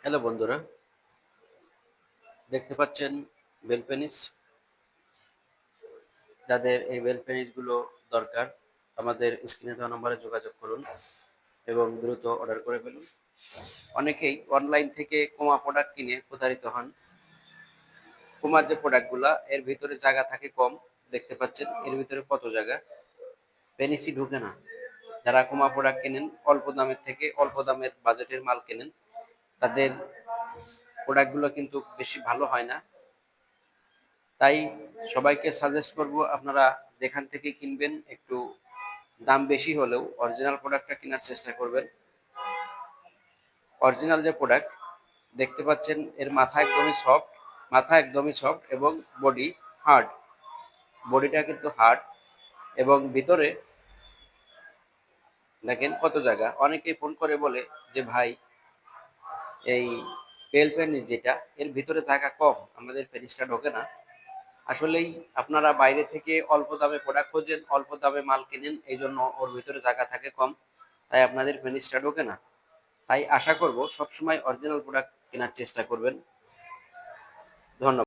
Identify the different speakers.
Speaker 1: Hello বন্ধুরা, দেখতে পাচ্ছেন বেল পেনিস। যাদের এই বেল পেনিসগুলো দরকার, আমাদের স্ক্রিনে দেওয়া নম্বরে যোগাযোগ করুন এবং দ্রুত অর্ডার করে ফেলুন। অনেকেই অনলাইন থেকে কোমা প্রোডাক্ট কিনে প্রতারিত হন। কোমার যে প্রোডাক্টগুলা এর ভিতরে জায়গা থাকে কম। দেখতে পাচ্ছেন এর ভিতরে কত জায়গা, পেনিসই ঢুকে না। যারা কোমা প্রোডাক্ট কেনেন, অল্প দামের থেকে অল্প দামের বাজেটের মাল কেনেন, তাদের প্রোডাক্টগুলো কিন্তু বেশি ভালো হয় না। তাই সবাইকে সাজেস্ট করব, আপনারা যেখান থেকে কিনবেন একটু দাম বেশি হলেও অরিজিনাল প্রোডাক্টটা কেনার চেষ্টা করবেন। অরিজিনাল যে প্রোডাক্ট দেখতে পাচ্ছেন, এর মাথা একদমই সফট এবং বডি হার্ড। বডিটা কিন্তু হার্ড এবং ভিতরে দেখেন কত জায়গা। অনেকেই ফোন করে বলে যে ভাই, এই পেল পেনিস যেটা, এর ভিতরে জায়গা কম, আমাদের পেনিসটা ঢোকে না। আসলেই আপনারা বাইরে থেকে অল্প দামে প্রোডাক্ট খোঁজেন, অল্প দামে মাল কেনেন, এই জন্য ওর ভিতরে জায়গা থাকে কম, তাই আপনাদের পেনিসটা ঢোকে না। তাই আশা করব সবসময় অরিজিনাল প্রোডাক্ট কেনার চেষ্টা করবেন। ধন্যবাদ।